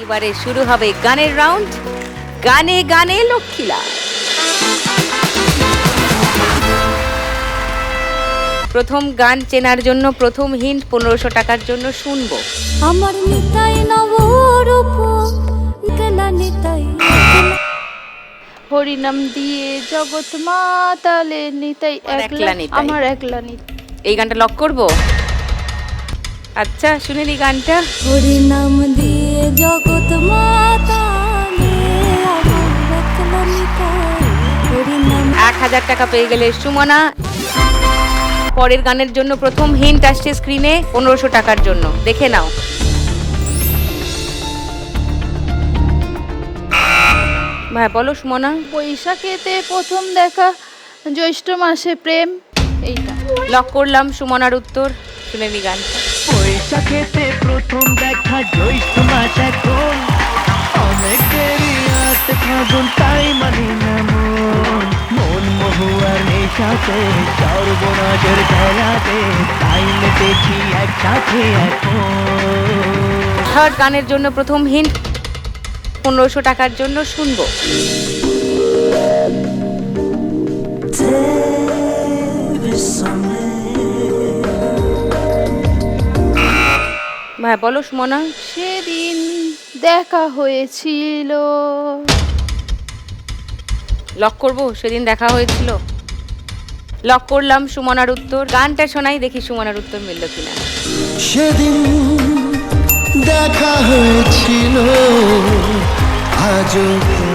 এবারে শুরু হবে গানের রাউন্ড, গানে গানে লক্ষ্মীলা। প্রথম গান চেনার জন্য প্রথম হিন্ট 1500 টাকার জন্য শুনবো। আমার নিতাই নবরূপ কেলা নিতাই হরিনাম দিয়ে জগৎ মাতালে নিতাই একলা নিতাই। আমার একলা নিতাই। এই গানটা লক করব। আচ্ছা শুনে নি গানটা। হরি নাম দিয়ে জগৎ মাতালে আমার একলা নিতাই হরি নাম 1000 টাকা পেয়ে গেলে সুমনা। পরের গানের জন্য প্রথম হিন্ট আসছে স্ক্রিনে 1500 টাকার জন্য, দেখে নাও। ভাই বলো সুমনা। বৈশাখেতে প্রথম দেখা, জ্যৈষ্ঠ মাসে প্রেম, এইটা। লক করলাম সুমনার উত্তর, শুনে নি গানটা। বৈশাখেতে প্রথম দেখা, জ্যৈষ্ঠ মাস এখন অনেক দেরি আসতে ফাগুন, তাই মানি না মন মন মহুয়ার নেশাতে সর্বনাশের খেলাতে, তাই মেতেছি একসাথে এখন। থার্ড গানের জন্য প্রথম হিন্ট 1500 টাকার জন্য শুনবো। ভাই বলো সুমনা। সেদিন দেখা হয়েছিল। লক করবো, সেদিন দেখা হয়েছিল। লক করলাম সুমনার উত্তর। গানটা শোনাই দেখি সুমনার উত্তর মিলল কিনা। সেদিন দেখা হয়েছিল, আজও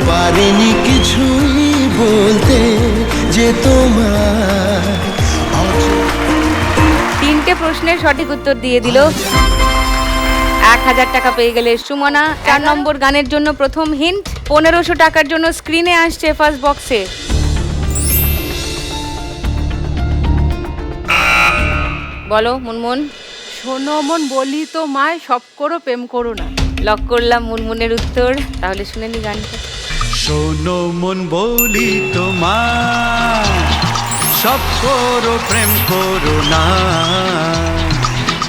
পারিনি কিছুই বলতে, যে তোমার তিনটে প্রশ্নের সঠিক উত্তর দিয়ে দিল। 1000 টাকা পেয়ে গেলে সুমনা। 4 নম্বর গানের জন্য প্রথম হিন্ট 1500 টাকার জন্য স্ক্রিনে আসছে ফার্স্ট বক্সে। বলো মুনমুন। শোনো মন বলি তো মায়, সব করো প্রেম করো না। লক করলাম মুনমুনের উত্তর। তাহলে শুনে নি গানটা। শোনো মন বলি তোমার, সব করো প্রেম করো না,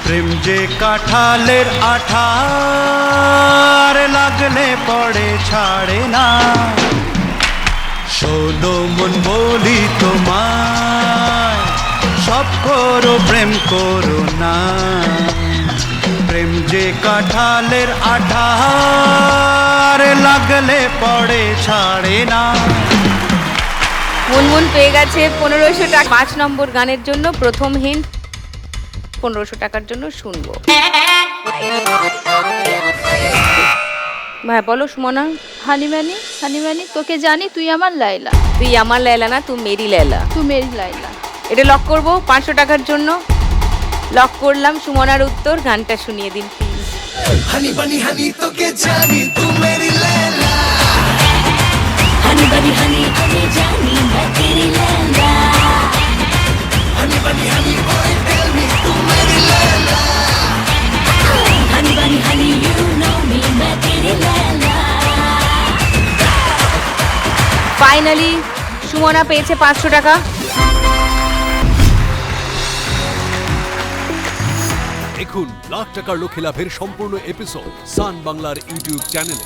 প্রেম যে কাঁঠালের আঠার, লাগলে পড়ে ছাড়ে না। শোনো মন বলি তোমার, সব করো প্রেম করো না, প্রেম যে কাঁঠালের আঠার, লাগলে পড়ে ছাড়ে না। মুনমুন পেয়ে গেছে 1500 টাকা। 5 নম্বর গানের জন্য প্রথম হিন্ট 1500 টাকার জন্য শুনবো। ভাই বলো সুমনা। হানিমানি হানিমানি তোকে জানি তুই আমার লাইলা, তুই আমার লাইলা না, তুই মেরি লাইলা। তুই মেরি লাইলা। এটা লক করবো 500 টাকার জন্য। লক করলাম সুমনার উত্তর। গানটা শুনিয়ে দিন প্লিজ। হানি বানি হানি তোকে জানি, তু মেরি লেলা। হানি বানি হানি আমি জানি मैं तेरी लैला হানি বানি হানি boy tell me, তু মেরি লেলা। हानी बानी हानी you know me मैं तेरी लैला ফাইনালি সুমনা পেয়েছে 500 টাকা। দেখুন লাখ টাকার লক্ষ্যে লাভের সম্পূর্ণ এপিসোড সান বাংলার ইউটিউব চ্যানেলে।